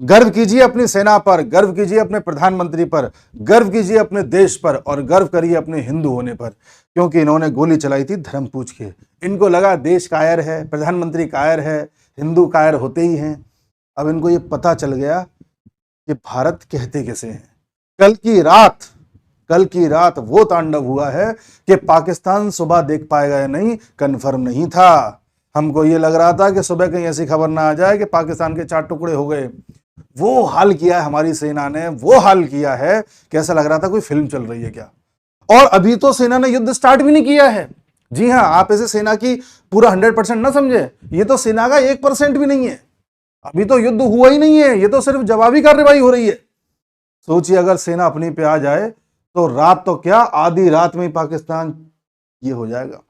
गर्व कीजिए अपनी सेना पर, गर्व कीजिए अपने प्रधानमंत्री पर, गर्व कीजिए अपने देश पर और गर्व करिए अपने हिंदू होने पर, क्योंकि इन्होंने गोली चलाई थी धर्म पूछ के। इनको लगा देश कायर है, प्रधानमंत्री कायर है, हिंदू कायर होते ही हैं। अब इनको ये पता चल गया कि भारत कहते कैसे हैं। कल की रात वो तांडव हुआ है कि पाकिस्तान सुबह देख पाएगा या नहीं कंफर्म नहीं था। हमको ये लग रहा था कि सुबह कहीं ऐसी खबर ना आ जाए कि पाकिस्तान के 4 टुकड़े हो गए। वो हाल किया है हमारी सेना ने, वो हाल किया है कि ऐसा लग रहा था कोई फिल्म चल रही है क्या। और अभी तो सेना ने युद्ध स्टार्ट भी नहीं किया है। जी हां, आप ऐसे सेना की पूरा 100% ना समझे, ये तो सेना का 1% भी नहीं है। अभी तो युद्ध हुआ ही नहीं है, ये तो सिर्फ जवाबी कार्रवाई हो रही है। सोचिए अगर सेना अपनी पे आ जाए तो रात तो क्या, आधी रात में ही पाकिस्तान ये हो जाएगा।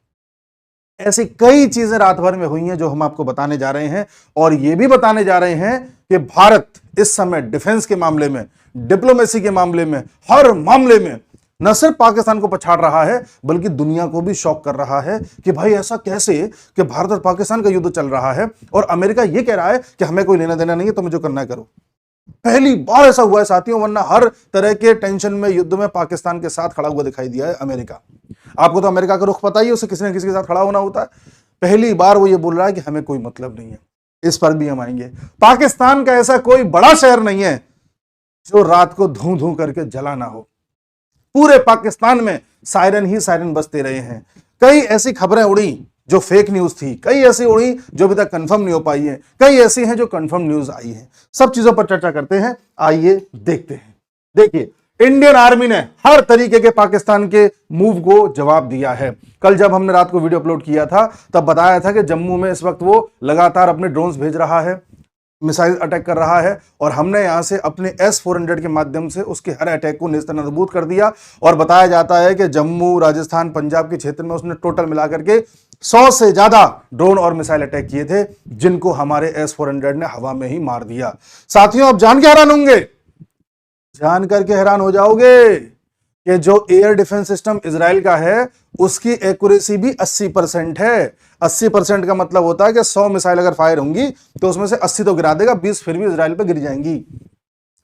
ऐसी कई चीजें रात भर में हुई हैं जो हम आपको बताने जा रहे हैं, और ये भी बताने जा रहे हैं कि भारत इस समय डिफेंस के मामले में, डिप्लोमेसी के मामले में, हर मामले में न सिर्फ पाकिस्तान को पछाड़ रहा है बल्कि दुनिया को भी शॉक कर रहा है कि भाई ऐसा कैसे कि भारत और पाकिस्तान का युद्ध चल रहा है और अमेरिका ये कह रहा है कि हमें कोई लेना देना नहीं है, तुम्हें जो करना है करो। पहली बार ऐसा हुआ है साथियों, वरना हर तरह के टेंशन में, युद्ध में पाकिस्तान के साथ खड़ा हुआ दिखाई दिया है अमेरिका। आपको तो अमेरिका का रुख पता ही है, उसे किसी न किसी के साथ खड़ा होना होता है। पहली बार वो ये बोल रहा है कि हमें कोई मतलब नहीं है। इस पर भी हम आएंगे। पाकिस्तान का ऐसा कोई बड़ा शहर नहीं है जो रात को धूं धूं करके जला ना हो। पूरे पाकिस्तान में सायरन ही सायरन बजते रहे हैं। कई ऐसी खबरें उड़ी जो फेक न्यूज थी, कई ऐसी उड़ी जो अभी तक कंफर्म नहीं हो पाई है, कई ऐसी हैं जो कंफर्म न्यूज आई है। सब चीजों पर चर्चा करते हैं, आइए देखते हैं। देखिए, इंडियन आर्मी ने हर तरीके के पाकिस्तान के मूव को जवाब दिया है। कल जब हमने रात को वीडियो अपलोड किया था तब बताया था कि जम्मू में इस वक्त वो लगातार अपने ड्रोन्स भेज रहा है, मिसाइल अटैक कर रहा है, और हमने यहां से अपने S-400 के माध्यम से उसके हर अटैक को नेस्तनाबूद कर दिया। और बताया जाता है कि जम्मू, राजस्थान, पंजाब के क्षेत्र में उसने टोटल मिलाकर के 100 से ज्यादा ड्रोन और मिसाइल अटैक किए थे, जिनको हमारे S-400 ने हवा में ही मार दिया। साथियों, अब जान के हैरान होंगे, जान करके हैरान हो जाओगे कि जो एयर डिफेंस सिस्टम इजराइल का है उसकी एक्यूरेसी भी 80% है। 80% का मतलब होता है कि 100 मिसाइल अगर फायर होंगी तो उसमें से 80 तो गिरा देगा, 20 फिर भी इजराइल पे गिर जाएंगी।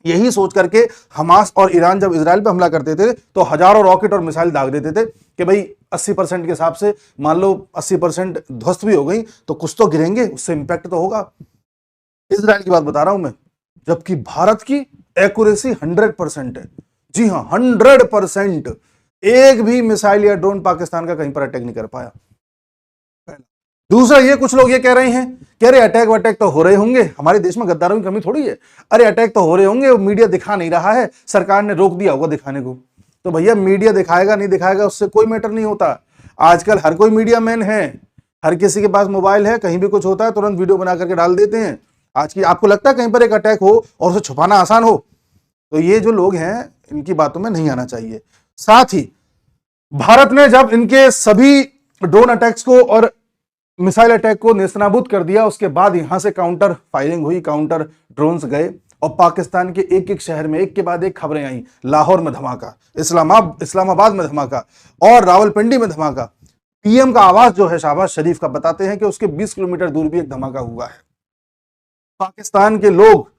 यही सोच करके हमास और ईरान जब इजराइल पे हमला करते थे तो हजारों रॉकेट और मिसाइल दाग देते थे कि भाई 80% के हिसाब से मान लो 80% ध्वस्त भी हो गई तो कुछ तो गिरेंगे, उससे इंपैक्ट तो होगा। इजराइल की बात बता रहा हूं मैं, जबकि भारत की एक्यूरेसी 100% है। जी हां, 100%। एक भी मिसाइल या ड्रोन पाकिस्तान का कहीं पर अटैक नहीं कर पाया। दूसरा, ये कुछ लोग ये कह रहे हैं कि अरे अटैक वटैक तो हो रहे होंगे, हमारे देश में गद्दारों की कमी थोड़ी है, अरे अटैक तो हो रहे होंगे, वो मीडिया दिखा नहीं रहा है, सरकार ने रोक दिया होगा दिखाने को। तो भैया, मीडिया दिखाएगा नहीं दिखाएगा उससे कोई मैटर नहीं होता। आजकल हर कोई मीडिया मैन है, हर किसी के पास मोबाइल है, कहीं भी कुछ होता है तुरंत वीडियो बना करके डाल देते हैं। आज की आपको लगता है कहीं पर एक अटैक हो और उसे छुपाना आसान हो? तो ये जो लोग हैं इनकी बातों में नहीं आना चाहिए। साथ ही भारत ने जब इनके सभी ड्रोन अटैक्स को और मिसाइल अटैक को नेस्तनाबूद कर दिया, उसके बाद यहां से काउंटर फायरिंग हुई, काउंटर ड्रोन्स गए और पाकिस्तान के एक एक शहर में एक के बाद एक खबरें आई। लाहौर में धमाका, इस्लामाबाद में धमाका और रावलपिंडी में धमाका। पीएम का आवाज जो है शहबाज शरीफ का, बताते हैं कि उसके 20 किलोमीटर दूर भी एक धमाका हुआ है। पाकिस्तान के लोग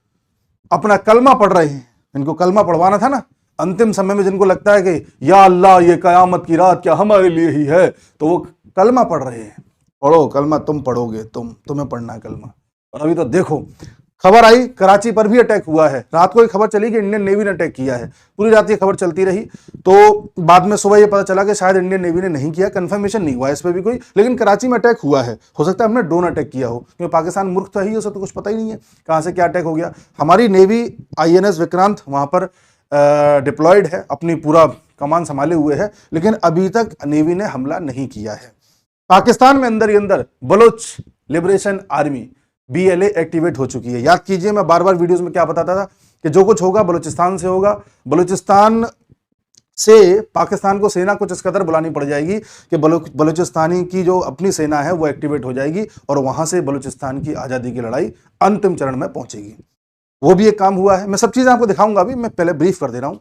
अपना कलमा पढ़ रहे हैं। इनको कलमा पढ़वाना था ना अंतिम समय में, जिनको लगता है कि या अल्लाह ये कयामत की रात क्या हमारे लिए ही है, तो वो कलमा पढ़ रहे हैं। पढ़ो कलमा, तुम पढ़ोगे, तुम्हें पढ़ना है कलमा। और अभी तो देखो, खबर आई कराची पर भी अटैक हुआ है। रात को एक खबर चली कि इंडियन नेवी ने अटैक किया है, पूरी रात ये खबर चलती रही। तो बाद में सुबह ये पता चला कि शायद इंडियन नेवी ने नहीं किया, कंफर्मेशन नहीं हुआ इस पर भी कोई, लेकिन कराची में अटैक हुआ है। हो सकता है हमने ड्रोन अटैक किया हो, क्योंकि पाकिस्तान मूर्ख तो ही, उसे तो कुछ पता ही नहीं है कहां से क्या अटैक हो गया। हमारी नेवी INS विक्रांत वहां पर डिप्लॉयड है, अपनी पूरा कमान संभाले हुए है, लेकिन अभी तक नेवी ने हमला नहीं किया है। पाकिस्तान में अंदर ही अंदर Baloch Liberation Army BLA activate हो चुकी है। याद कीजिए, मैं बार बार वीडियोस में क्या बताता था कि जो कुछ होगा बलूचिस्तान से होगा। बलूचिस्तान से पाकिस्तान को सेना कुछ इस कदर बुलानी पड़ जाएगी कि बलूचिस्तानी की जो अपनी सेना है वो एक्टिवेट हो जाएगी और वहां से बलूचिस्तान की आज़ादी की लड़ाई अंतिम चरण में पहुंचेगी। वो भी एक काम हुआ है, मैं सब चीजें आपको दिखाऊंगा, अभी मैं पहले ब्रीफ कर दे रहा हूं।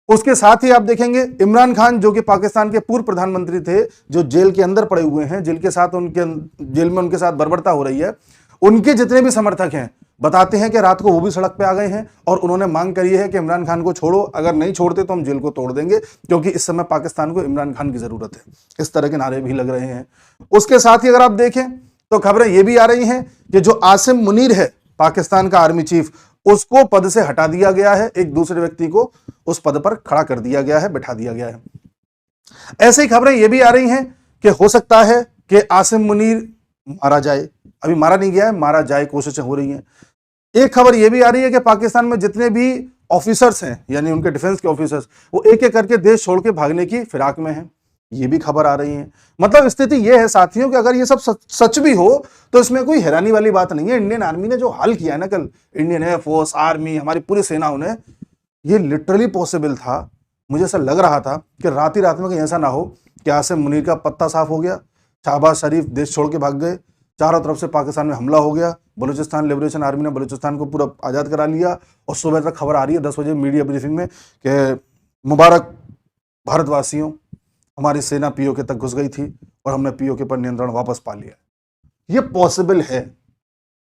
उसके साथ ही आप देखेंगे इमरान खान, जो कि पाकिस्तान के पूर्व प्रधानमंत्री थे, जो जेल के अंदर पड़े हुए हैं, जेल में उनके साथ बर्बरता हो रही है, उनके जितने भी समर्थक हैं बताते हैं कि रात को वो भी सड़क पे आ गए हैं और उन्होंने मांग करी है कि इमरान खान को छोड़ो, अगर नहीं छोड़ते तो हम जेल को तोड़ देंगे, क्योंकि इस समय पाकिस्तान को इमरान खान की जरूरत है। इस तरह के नारे भी लग रहे हैं। उसके साथ ही अगर आप देखें तो खबरें ये भी आ रही हैं कि जो आसिम मुनीर है पाकिस्तान का आर्मी चीफ, उसको पद से हटा दिया गया है, एक दूसरे व्यक्ति को उस पद पर खड़ा कर दिया गया है, बैठा दिया गया है। ऐसे ही खबरें ये भी आ रही हैं कि हो सकता है कि आसिम मुनीर मारा जाए। अभी मारा नहीं गया है, मारा जाए कोशिशें हो रही हैं। एक खबर यह भी आ रही है कि पाकिस्तान में जितने भी ऑफिसर्स हैं, यानी उनके डिफेंस के ऑफिसर्स, वो एक एक करके देश छोड़ के भागने की फिराक में हैं। ये भी खबर आ रही है। मतलब स्थिति यह है साथियों कि अगर ये सब सच भी हो तो इसमें कोई हैरानी वाली बात नहीं है। इंडियन आर्मी ने जो हाल किया है ना कल, इंडियन एयरफोर्स, आर्मी, हमारी पूरी सेनाओं ने, ये लिटरली पॉसिबल था। मुझे ऐसा लग रहा था कि रात ही रात में कहीं ऐसा ना हो कि आसिम मुनीर का पत्ता साफ हो गया, शहबाज शरीफ देश छोड़ के भाग गए, चारों तरफ से पाकिस्तान में हमला हो गया, बलूचिस्तान लिबरेशन आर्मी ने बलूचिस्तान को पूरा आज़ाद करा लिया, और सुबह तक खबर आ रही है 10 बजे मीडिया ब्रीफिंग में कि मुबारक भारतवासियों, हमारी सेना पीओके तक घुस गई थी और हमने पीओके पर नियंत्रण वापस पा लिया। ये पॉसिबल है।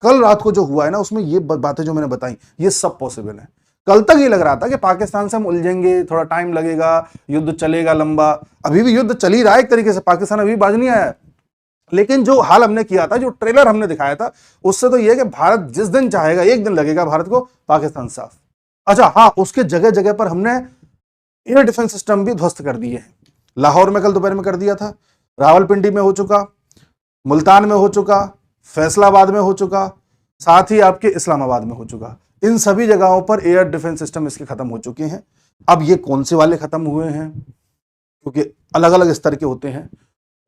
कल रात को जो हुआ है ना, उसमें ये बातें जो मैंने बताई, ये सब पॉसिबल है। कल तक ये लग रहा था कि पाकिस्तान से हम उलझेंगे, थोड़ा टाइम लगेगा, युद्ध चलेगा लंबा। अभी भी युद्ध चल ही रहा है एक तरीके से, पाकिस्तान अभी बाज नहीं आया है। लेकिन जो हाल हमने किया था, जो ट्रेलर हमने दिखाया था, उससे तो यह कि भारत जिस दिन चाहेगा, एक दिन लगेगा भारत को पाकिस्तान साफ। अच्छा हाँ, उसके जगह जगह पर हमने एयर डिफेंस सिस्टम भी ध्वस्त कर दिए हैं। लाहौर में कल दोपहर में कर दिया था, रावलपिंडी में हो चुका, मुल्तान में हो चुका, फैसलाबाद में हो चुका, साथ ही आपके इस्लामाबाद में हो चुका। इन सभी जगहों पर एयर डिफेंस सिस्टम इसके खत्म हो चुके हैं। अब ये कौन से वाले खत्म हुए हैं, क्योंकि अलग अलग स्तर के होते हैं,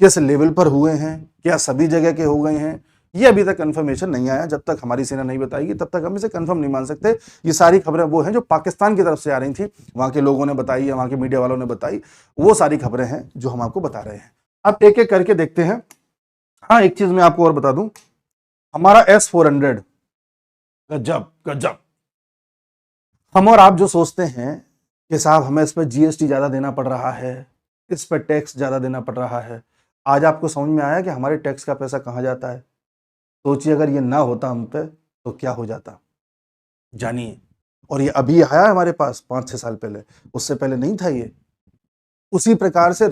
किस लेवल पर हुए हैं, क्या सभी जगह के हो गए हैं, ये अभी तक कंफर्मेशन नहीं आया। जब तक हमारी सेना नहीं बताएगी तब तक हम इसे कंफर्म नहीं मान सकते। ये सारी खबरें वो हैं जो पाकिस्तान की तरफ से आ रही थी, वहां के लोगों ने बताई या वहां के मीडिया वालों ने बताई, वो सारी खबरें हैं जो हम आपको बता रहे हैं। अब एक एक करके देखते हैं। हाँ, एक चीज मैं आपको और बता दूं, हमारा S-400 गजब गजब। हम और आप जो सोचते हैं कि साहब हमें इस पर GST ज्यादा देना पड़ रहा है, इस पर टैक्स ज्यादा देना पड़ रहा है, आज आपको समझ में आया कि हमारे टैक्स का पैसा कहां जाता है। सोचिए अगर ये ना होता हम पे तो क्या हो जाता, जानिए। और ये अभी आया हमारे पास 5-6 साल पहले, उससे पहले नहीं था ये। उसी प्रकार से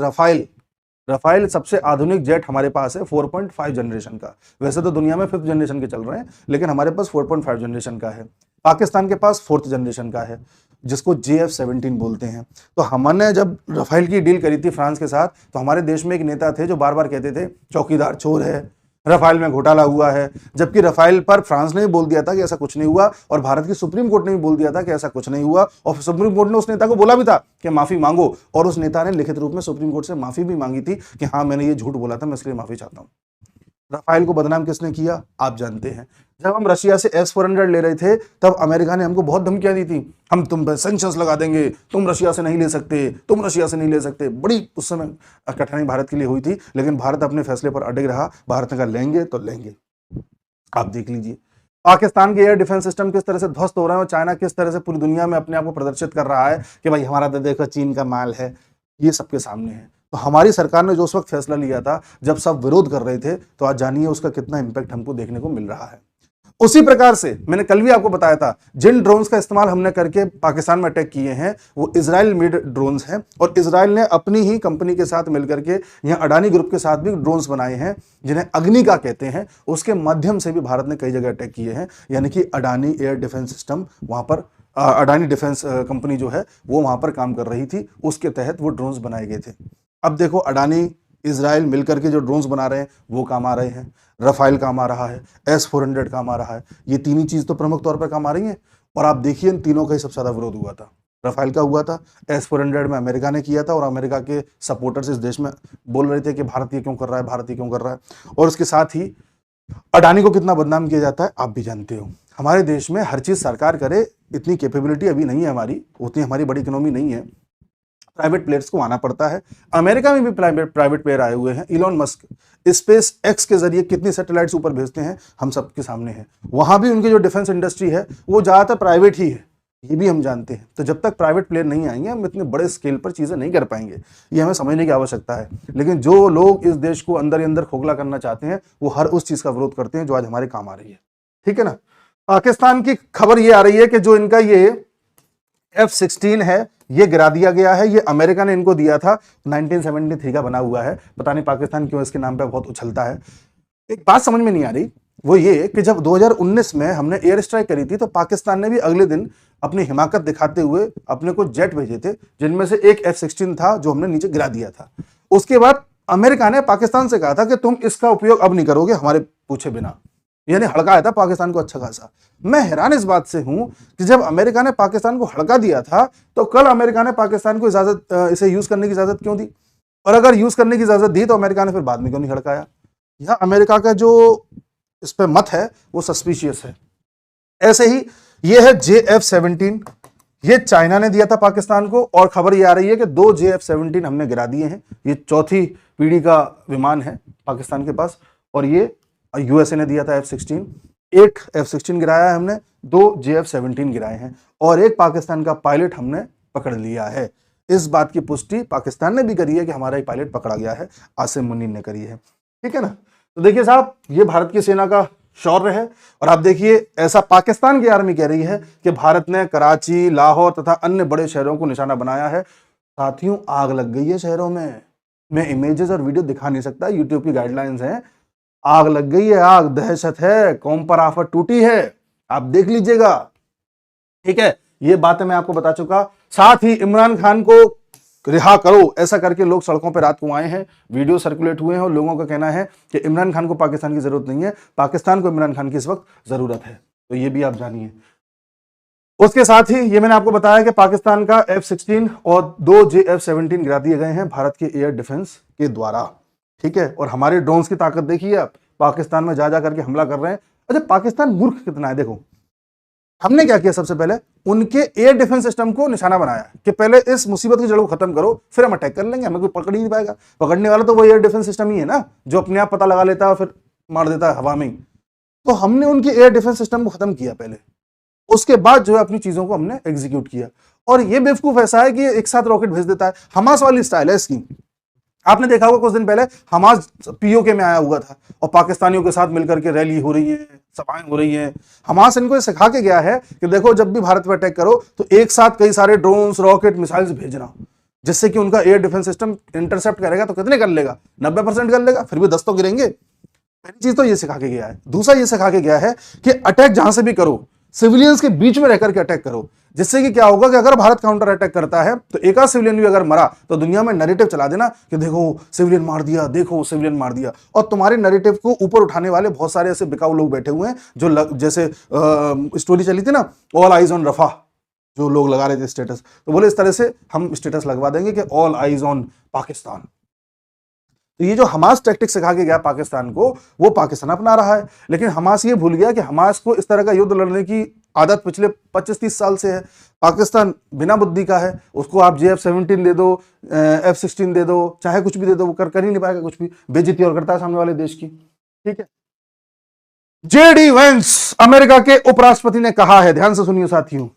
रफाइल सबसे आधुनिक जेट हमारे पास है, 4.5 जनरेशन का। वैसे तो दुनिया में 5th जनरेशन के चल रहे हैं, लेकिन हमारे पास 4.5 जनरेशन का है। पाकिस्तान के पास 4th जनरेशन का है, जिसको JF-17 बोलते हैं। तो हमने जब रफाइल की डील करी थी फ्रांस के साथ, तो हमारे देश में एक नेता थे जो बार बार कहते थे चौकीदार चोर है, रफाइल में घोटाला हुआ है। जबकि रफाइल पर फ्रांस ने भी बोल दिया था कि ऐसा कुछ नहीं हुआ, और भारत की सुप्रीम कोर्ट ने भी बोल दिया था कि ऐसा कुछ नहीं हुआ, और सुप्रीम कोर्ट ने उस नेता को बोला भी था कि माफी मांगो, और उस नेता ने लिखित रूप में सुप्रीम कोर्ट से माफी भी मांगी थी कि हाँ मैंने ये झूठ बोला था, मैं इसलिए माफी चाहता हूं। रफाइल को बदनाम किसने किया आप जानते हैं। जब हम रशिया से S-400 ले रहे थे तब अमेरिका ने हमको बहुत धमकियां दी थी, हम तुम पर सैंक्शंस लगा देंगे, तुम रशिया से नहीं ले सकते, तुम रशिया से नहीं ले सकते। बड़ी उस समय कठिनाई भारत के लिए हुई थी, लेकिन भारत अपने फैसले पर अड़िग रहा। भारत ने कहा लेंगे तो लेंगे। आप देख लीजिए पाकिस्तान के एयर डिफेंस सिस्टम किस तरह से ध्वस्त हो रहे हैं, और चाइना किस तरह से पूरी दुनिया में अपने आप को प्रदर्शित कर रहा है कि भाई हमारा तो देखो चीन का माल है। ये सबके सामने है। तो हमारी सरकार ने जो उस वक्त फैसला लिया था, जब सब विरोध कर रहे थे, तो आज जानिए उसका कितना इंपैक्ट हमको देखने को मिल रहा है। उसी प्रकार से मैंने कल भी आपको बताया था, जिन ड्रोन्स का इस्तेमाल हमने करके पाकिस्तान में अटैक किए हैं वो इजराइल मेड ड्रोन्स हैं, और इजराइल ने अपनी ही कंपनी के साथ मिलकर के यहाँ अडानी ग्रुप के साथ भी ड्रोन्स बनाए हैं, जिन्हें अग्निका कहते हैं। उसके माध्यम से भी भारत ने कई जगह अटैक किए हैं, यानी कि अडानी एयर डिफेंस सिस्टम वहां पर, अडानी डिफेंस कंपनी जो है वो वहां पर काम कर रही थी, उसके तहत वो ड्रोन्स बनाए गए थे। अब देखो अडानी इजराइल मिलकर के जो ड्रोन्स बना रहे हैं वो काम आ रहे हैं, रफाइल काम आ रहा है, S-400 काम आ रहा है। ये तीन ही चीज तो प्रमुख तौर पर काम आ रही हैं। और आप देखिए इन तीनों का ही सबसे ज्यादा विरोध हुआ था। रफाइल का हुआ था, S-400 में अमेरिका ने किया था, और अमेरिका के सपोर्टर्स इस देश में बोल रहे थे कि भारत ये क्यों कर रहा है, भारत ये क्यों कर रहा है। और उसके साथ ही अडानी को कितना बदनाम किया जाता है आप भी जानते हो। हमारे देश में हर चीज सरकार करे, इतनी कैपेबिलिटी अभी नहीं है हमारी, उतनी हमारी बड़ी इकोनॉमी नहीं है, प्राइवेट प्लेयर्स को आना पड़ता है। अमेरिका में भी प्राइवेट प्लेयर आए हुए हैं। इलॉन मस्क स्पेस एक्स के जरिए कितनी सैटेलाइट्स ऊपर भेजते हैं हम सबके सामने है। वहां भी उनकी जो डिफेंस इंडस्ट्री है वो ज्यादातर प्राइवेट ही है, ये भी हम जानते हैं। तो जब तक प्राइवेट प्लेयर नहीं आएंगे हम इतने बड़े स्केल पर चीजें नहीं कर पाएंगे, ये हमें समझने की आवश्यकता है। लेकिन जो लोग इस देश को अंदर ही अंदर खोखला करना चाहते हैं वो हर उस चीज का विरोध करते हैं जो आज हमारे काम आ रही है। ठीक है ना। पाकिस्तान की खबर ये आ रही है कि जो इनका ये F-16 है ये गिरा दिया गया है। ये अमेरिका ने इनको दिया था, 1973 का बना हुआ है। पता नहीं पाकिस्तान क्यों इसके नाम पे बहुत उछलता है। एक बात समझ में नहीं आ रही, वो ये कि जब 2019 में हमने एयर स्ट्राइक करी थी तो पाकिस्तान ने भी अगले दिन अपनी हिमाकत दिखाते हुए अपने को जेट भेजे थे, जिनमें से एक F-16 था जो हमने नीचे गिरा दिया था। उसके बाद अमेरिका ने पाकिस्तान से कहा था कि तुम इसका उपयोग अब नहीं करोगे हमारे पूछे बिना, यानी हड़काया था पाकिस्तान को अच्छा खासा। मैं हैरान इस बात से हूं कि जब अमेरिका ने पाकिस्तान को हड़का दिया था तो कल अमेरिका ने पाकिस्तान को इजाजत इसे यूज करने की इजाजत क्यों दी, और अगर यूज करने की इजाजत दी तो अमेरिका ने फिर बाद में क्यों नहीं हड़काया। यह अमेरिका का जो इस पे मत है वो सस्पिशियस है। ऐसे ही ये है JF-17, ये चाइना ने दिया था पाकिस्तान को, और खबर ये आ रही है कि 2 JF-17 हमने गिरा दिए हैं। ये चौथी पीढ़ी का विमान है पाकिस्तान के पास, और ये यूएसए ने दिया था F-16। एक F-16 गिराया है हमने, 2 JF-17 गिराए हैं, और एक पाकिस्तान का पायलट हमने पकड़ लिया है। इस बात की पुष्टि पाकिस्तान ने भी करी है कि हमारा एक पायलट पकड़ा गया है, आसिम मुनीर ने करी है। ठीक है ना। तो देखिए साहब, ये भारत की सेना का शौर्य है। और आप देखिए, ऐसा पाकिस्तान की आर्मी कह रही है कि भारत ने कराची, लाहौर तथा अन्य बड़े शहरों को निशाना बनाया है। साथियों, आग लग गई है शहरों में। मैं इमेजेस और वीडियो दिखा नहीं सकता, यूट्यूब की गाइडलाइंस हैं। आग लग गई है, आग, दहशत है, कौम पर आफत टूटी है, आप देख लीजिएगा। ठीक है, ये बातें मैं आपको बता चुका। साथ ही इमरान खान को रिहा करो, ऐसा करके लोग सड़कों पर रात को आए हैं, वीडियो सर्कुलेट हुए हैं, और लोगों का कहना है कि इमरान खान को पाकिस्तान की जरूरत नहीं है, पाकिस्तान को इमरान खान की इस वक्त जरूरत है। तो ये भी आप जानिए। उसके साथ ही ये मैंने आपको बताया कि पाकिस्तान का F-16 और 2 JF-17 गिरा दिए गए हैं भारत के एयर डिफेंस के द्वारा। ठीक है, और हमारे ड्रोन्स की ताकत देखिए आप, पाकिस्तान में जा जा करके हमला कर रहे हैं। अच्छा, पाकिस्तान मूर्ख कितना है देखो। हमने क्या किया, सबसे पहले उनके एयर डिफेंस सिस्टम को निशाना बनाया कि पहले इस मुसीबत की जड़ को खत्म करो, फिर हम अटैक कर लेंगे, हमें कोई पकड़ ही नहीं पाएगा। पकड़ने वाला तो वो एयर डिफेंस सिस्टम ही है ना, जो अपने आप पता लगा लेता है और फिर मार देता है हवा में। तो हमने उनके एयर डिफेंस सिस्टम को खत्म किया पहले, उसके बाद जो है अपनी चीजों को हमने एग्जीक्यूट किया। और ये बेवकूफ ऐसा है कि एक साथ रॉकेट भेज देता है, हमास वाली स्टाइल है इसकी। आपने देखा होगा कुछ दिन पहले हमास POK में आया हुआ था और पाकिस्तानियों के साथ मिलकर के रैली हो रही है, सभाएं हो रही हैं। हमास इनको सिखा के गया है कि देखो, जब भी भारत पर अटैक करो तो एक साथ कई सारे ड्रोन्स, रॉकेट, मिसाइल्स भेजना, जिससे कि उनका एयर डिफेंस सिस्टम इंटरसेप्ट करेगा। तो कितने कर लेगा? 90% कर लेगा, फिर भी 10 तो गिरेंगे। पहली चीज तो ये सिखा के गया है। दूसरा ये सिखा के गया है कि अटैक जहां से भी करो, सिविलियंस के बीच में रहकर के अटैक करो, जिससे कि क्या होगा कि अगर भारत काउंटर अटैक करता है तो एक आध सिविलियन भी अगर मरा तो दुनिया में नैरेटिव चला देना कि देखो सिविलियन मार दिया, देखो सिविलियन मार दिया। और तुम्हारे नैरेटिव को ऊपर उठाने वाले बहुत सारे ऐसे बिकाऊ लोग बैठे हुए हैं, जो जैसे स्टोरी चली थी ना, ऑल आइज ऑन रफा, जो लोग लगा रहे थे स्टेटस, तो बोले इस तरह से हम स्टेटस लगवा देंगे कि ऑल आइज ऑन पाकिस्तान। तो ये जो हमास टैक्टिक सिखा के गया पाकिस्तान को, वो पाकिस्तान अपना रहा है। लेकिन हमास ये भूल गया कि हमास को इस तरह का युद्ध लड़ने की आदत पिछले 25-30 साल से है। पाकिस्तान बिना बुद्धि का है, उसको आप JF-17 दे दो, F-16 दे दो, चाहे कुछ भी दे दो, वो कर ही नहीं पाएगा कुछ भी, बेइज्जती और करता है सामने वाले देश की। ठीक है। JD वेंस, अमेरिका के उपराष्ट्रपति ने कहा है, ध्यान से सुनिए साथियों,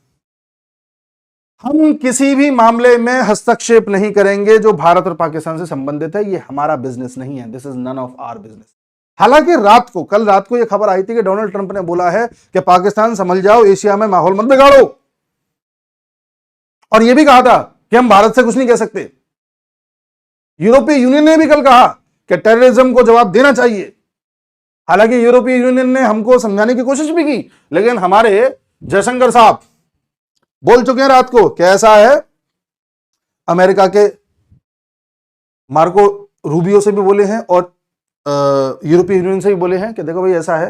हम किसी भी मामले में हस्तक्षेप नहीं करेंगे जो भारत और पाकिस्तान से संबंधित है। ये हमारा बिजनेस नहीं है, this is none of our business. हालांकि कल रात को यह खबर आई थी कि डोनाल्ड ट्रंप ने बोला है कि पाकिस्तान संभल जाओ, एशिया में माहौल मत बिगाड़ो, और यह भी कहा था कि हम भारत से कुछ नहीं कह सकते। यूरोपीय यूनियन ने भी कल कहा कि टेररिज्म को जवाब देना चाहिए। हालांकि यूरोपीय यूनियन ने हमको समझाने की कोशिश भी की, लेकिन हमारे जयशंकर साहब बोल चुके हैं रात को, कैसा है, अमेरिका के मार्को रूबियो से भी बोले हैं और यूरोपीय यूनियन से भी बोले हैं कि देखो भाई ऐसा है,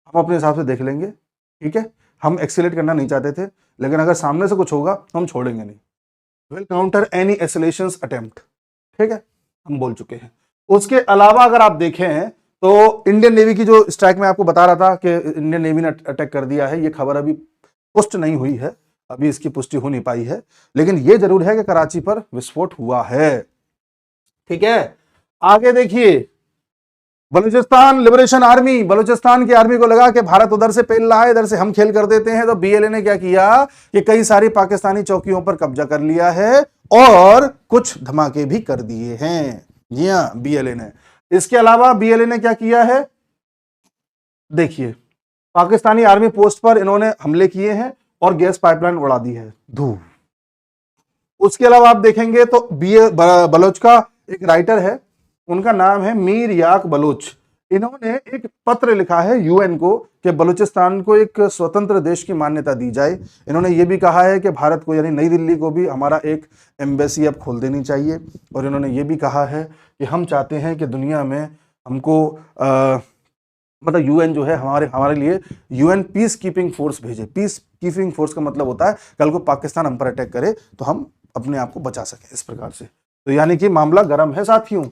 हम अपने हिसाब से देख लेंगे। ठीक है, हम एक्सीलेट करना नहीं चाहते थे, लेकिन अगर सामने से कुछ होगा तो हम छोड़ेंगे नहीं, विल काउंटर एनी एस्केलेशंस अटेम्प्ट। ठीक है, हम बोल चुके हैं। उसके अलावा अगर आप देखें तो इंडियन नेवी की जो स्ट्राइक में आपको बता रहा था कि इंडियन नेवी ने अटैक कर दिया है, ये खबर अभी पुष्ट नहीं हुई है, अभी इसकी पुष्टि हो नहीं पाई है, लेकिन यह जरूर है कि कराची पर विस्फोट हुआ है। ठीक है, आगे देखिए, बलूचिस्तान लिबरेशन आर्मी, बलूचिस्तान की आर्मी को लगा कि भारत उधर से पेल रहा है, इधर से हम खेल कर देते हैं, तो बीएलए ने क्या किया कि कई सारी पाकिस्तानी चौकियों पर कब्जा कर लिया है और कुछ धमाके भी कर दिए हैं। जी हां, बीएलए ने। इसके अलावा बीएलए ने क्या किया है, देखिए पाकिस्तानी आर्मी पोस्ट पर इन्होंने हमले किए हैं और गैस पाइपलाइन उड़ा दी है, धू। उसके अलावा आप देखेंगे तो बलोच का एक राइटर है, उनका नाम है मीर याक बलोच। इन्होंने एक पत्र लिखा है यूएन को कि बलूचिस्तान को एक स्वतंत्र देश की मान्यता दी जाए। इन्होंने ये भी कहा है कि भारत को यानी नई दिल्ली को भी हमारा एक एम्बेसी अब खोल देनी चाहिए। और इन्होंने ये भी कहा है कि हम चाहते हैं कि दुनिया में हमको मतलब यूएन जो है हमारे लिए यूएन पीस कीपिंग फोर्स भेजे। पीस कीपिंग फोर्स का मतलब होता है कल को पाकिस्तान हम पर अटैक करे तो हम अपने आप को बचा सकें इस प्रकार से। तो यानी कि मामला गर्म है साथियों।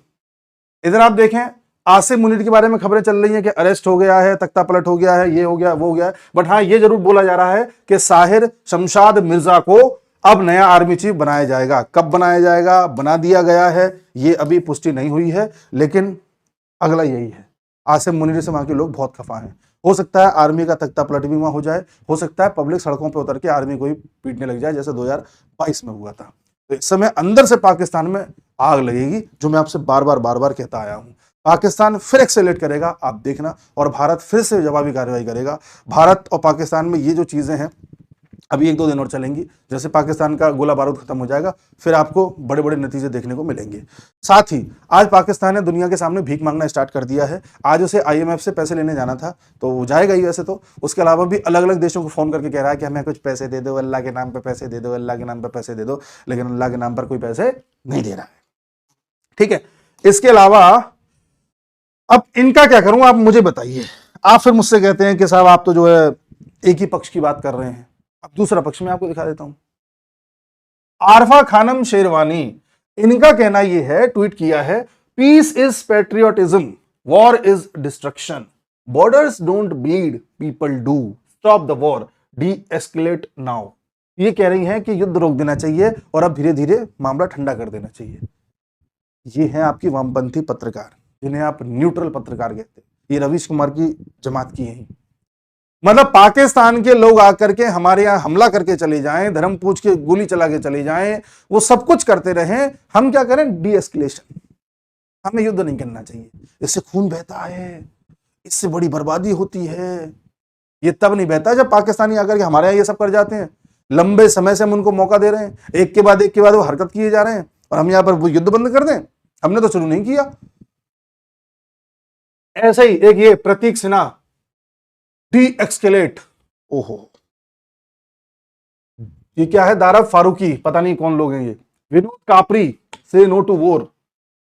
इधर आप देखें आसिम मुनीर के बारे में खबरें चल रही हैं कि अरेस्ट हो गया है, तख्ता पलट हो गया है, ये हो गया वो हो गया है। बट हाँ, ये जरूर बोला जा रहा है कि साहिर शमशाद मिर्जा को अब नया आर्मी चीफ बनाया जाएगा। कब बनाया जाएगा, बना दिया गया है, ये अभी पुष्टि नहीं हुई है, लेकिन अगला यही है। आसिम मुनीर से वहां के लोग बहुत खफा हैं। हो सकता है आर्मी का तख्ता पलट भी वहां हो जाए, हो सकता है पब्लिक सड़कों पर उतर के आर्मी को ही पीटने लग जाए जैसे 2022 में हुआ था। तो इस समय अंदर से पाकिस्तान में आग लगेगी, जो मैं आपसे बार बार कहता आया हूं। पाकिस्तान फिर एक्सेलेरेट करेगा, आप देखना, और भारत फिर से जवाबी कार्रवाई करेगा। भारत और पाकिस्तान में ये जो चीजें हैं अभी 1-2 दिन और चलेंगी। जैसे पाकिस्तान का गोला बारूद खत्म हो जाएगा फिर आपको बड़े बड़े नतीजे देखने को मिलेंगे। साथ ही आज पाकिस्तान ने दुनिया के सामने भीख मांगना स्टार्ट कर दिया है। आज उसे आईएमएफ से पैसे लेने जाना था तो वो जाएगा ही वैसे तो। उसके अलावा भी अलग अलग देशों को फोन करके कह रहा है कि हमें कुछ पैसे दे दो, अल्लाह के नाम पर पैसे दे दो, अल्लाह के नाम पर पैसे दे दो, लेकिन अल्लाह के नाम पर कोई पैसे नहीं दे रहा है। ठीक है, इसके अलावा अब इनका क्या करूं आप मुझे बताइए। आप फिर मुझसे कहते हैं कि साहब आप तो जो है एक ही पक्ष की बात कर रहे हैं। अब दूसरा पक्ष में आपको दिखा देता हूं। आरफा खानम शेरवानी, इनका कहना यह है, ट्वीट किया है, peace is patriotism, war is destruction, borders don't bleed, people do, stop the war, deescalate now. ये कह रही हैं कि युद्ध रोक देना चाहिए और अब धीरे धीरे मामला ठंडा कर देना चाहिए। ये हैं आपकी वामपंथी पत्रकार, जिन्हें आप न्यूट्रल पत्रकार कहते हैं। ये रवीश कुमार की जमात की है। मतलब पाकिस्तान के लोग आकर के हमारे यहां हमला करके चले जाएं, धर्म पूछ के गोली चला के चले जाएं, वो सब कुछ करते रहें, हम क्या करें, डी एस्केलेशन। हमें युद्ध नहीं करना चाहिए, इससे खून बहता है, इससे बड़ी बर्बादी होती है। ये तब नहीं बहता जब पाकिस्तानी आकर के हमारे यहां ये सब कर जाते हैं। लंबे समय से हम उनको मौका दे रहे हैं, एक के बाद वो हरकत किए जा रहे हैं, और हम यहां पर वो युद्ध बंद कर दें, हमने तो शुरू नहीं किया। ऐसे ही एक ये प्रतीक सिन्हा, डी एक्सकेलेट, ओहो, ये क्या है, दारा फारूकी, पता नहीं कौन लोग हैं ये, विनोद कापरी, से no to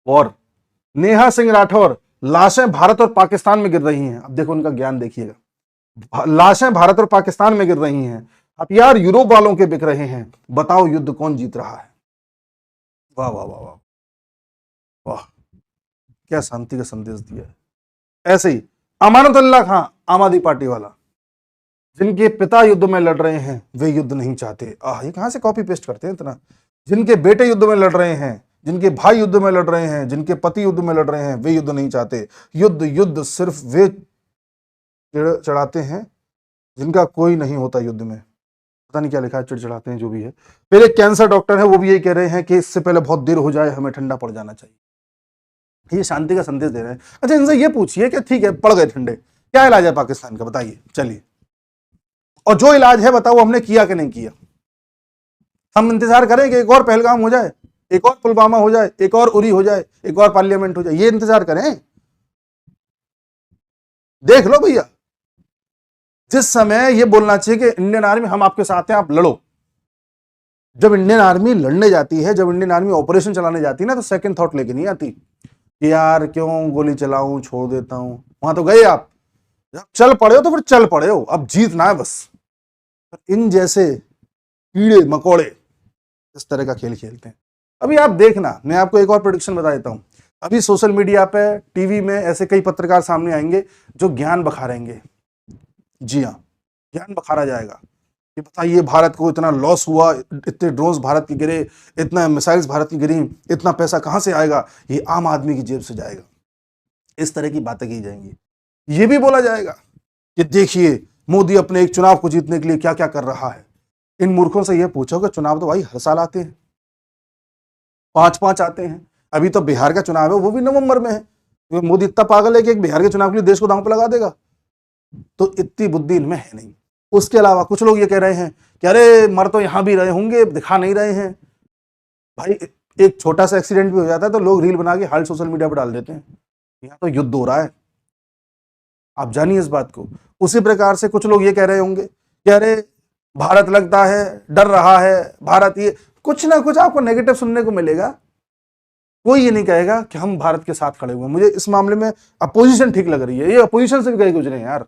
war, Neha Singh Rathore, लाशें भारत और पाकिस्तान में गिर रही हैं। अब देखो उनका ज्ञान देखिएगा, लाशें भारत और पाकिस्तान में गिर रही हैं, हथियार यूरोप वालों के बिक रहे हैं, बताओ युद्ध कौन जीत रहा है। वाह वाह वाह वाह वाह, क्या शांति का संदेश दिया है। ऐसे ही अमानतुल्लाह खां, आम आदमी पार्टी वाला, जिनके पिता युद्ध में लड़ रहे हैं वे युद्ध नहीं चाहते। ये कहां से कॉपी पेस्ट करते हैं इतना। जिनके बेटे युद्ध में लड़ रहे हैं, जिनके भाई युद्ध में लड़ रहे हैं, जिनके पति युद्ध में लड़ रहे हैं, वे युद्ध नहीं चाहते। युद्ध सिर्फ वे चढ़ाते हैं जिनका कोई नहीं होता युद्ध में। पता नहीं क्या लिखा है, चिड़चिड़ाते हैं, जो भी है। फिर एक कैंसर डॉक्टर है, वो भी यही कह रहे हैं कि इससे पहले बहुत देर हो जाए, हमें ठंडा पड़ जाना चाहिए। ये शांति का संदेश दे रहे हैं। अच्छा, इनसे ये पूछिए कि ठीक है पड़ गए ठंडे, क्या इलाज है पाकिस्तान का, बताइए। चलिए, और जो इलाज है बताओ हमने किया कि नहीं किया। हम इंतजार करें कि एक और पहलगाम हो जाए, एक और पुलवामा हो जाए, एक और उरी हो जाए, एक और पार्लियामेंट हो जाए, ये इंतजार करें। देख लो भैया, जिस समय ये बोलना चाहिए कि इंडियन आर्मी हम आपके साथ हैं, आप लड़ो। जब इंडियन आर्मी लड़ने जाती है, जब इंडियन आर्मी ऑपरेशन चलाने जाती है ना, तो सेकंड थॉट लेके नहीं आती यार क्यों गोली चलाऊं, छोड़ देता हूं। वहां तो गए आप, जब चल पड़े हो तो फिर चल पड़े हो, अब जीतना है बस। इन जैसे कीड़े मकोड़े इस तरह का खेल खेलते हैं। अभी आप देखना, मैं आपको एक और प्रेडिक्शन बता देता हूं। अभी सोशल मीडिया पे, टीवी में ऐसे कई पत्रकार सामने आएंगे जो ज्ञान बखारेंगे। जी हाँ, ज्ञान बखारा जाएगा कि बताइए भारत को इतना लॉस हुआ, इतने ड्रोन्स भारत के गिरे, इतना मिसाइल्स भारत की गिरी, इतना पैसा कहां से आएगा। ये आम आदमी की जेब से जाएगा। इस तरह की बातें की जाएंगी। ये भी बोला जाएगा कि देखिए मोदी अपने एक चुनाव को जीतने के लिए क्या क्या कर रहा है। इन मूर्खों से यह पूछो कि चुनाव तो भाई हर साल आते हैं, 5-5 आते हैं। अभी तो बिहार का चुनाव है, वो भी नवंबर में है। मोदी इतना पागल है कि एक बिहार के चुनाव के लिए देश को दांव पे लगा देगा? तो इतनी बुद्धि इनमें है नहीं। उसके अलावा कुछ लोग ये कह रहे हैं कि अरे मर तो यहां भी रहे होंगे, दिखा नहीं रहे हैं। भाई एक छोटा सा एक्सीडेंट भी हो जाता है तो लोग रील बना के हाल सोशल मीडिया पर डाल देते हैं। यहाँ तो युद्ध हो रहा है, आप जानिए इस बात को। उसी प्रकार से कुछ लोग ये कह रहे होंगे कि अरे भारत लगता है डर रहा है, भारत ये, कुछ ना कुछ आपको नेगेटिव सुनने को मिलेगा। कोई ये नहीं कहेगा कि हम भारत के साथ खड़े हुए हैं। मुझे इस मामले में अपोजिशन ठीक लग रही है, ये अपोजिशन से भी कहीं गुजरे हैं यार।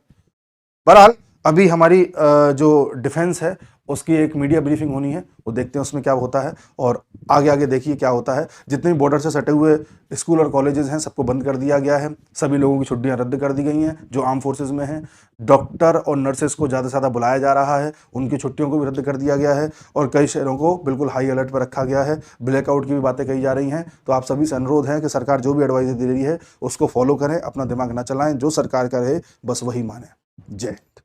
बहरहाल अभी हमारी जो डिफेंस है उसकी एक मीडिया ब्रीफिंग होनी है, वो देखते हैं उसमें क्या होता है, और आगे आगे देखिए क्या होता है। जितने भी बॉर्डर से सटे हुए स्कूल और कॉलेजेस हैं सबको बंद कर दिया गया है, सभी लोगों की छुट्टियां रद्द कर दी गई हैं जो आर्म फोर्सेज में हैं। डॉक्टर और नर्सेज को ज़्यादा से ज़्यादा बुलाया जा रहा है, उनकी छुट्टियों को भी रद्द कर दिया गया है, और कई शहरों को बिल्कुल हाई अलर्ट पर रखा गया है। ब्लैकआउट की भी बातें कही जा रही हैं। तो आप सभी से अनुरोध है कि सरकार जो भी एडवाइजरी दे रही है उसको फॉलो करें, अपना दिमाग ना चलाएं, जो सरकार करे बस वही माने। जय हिंद।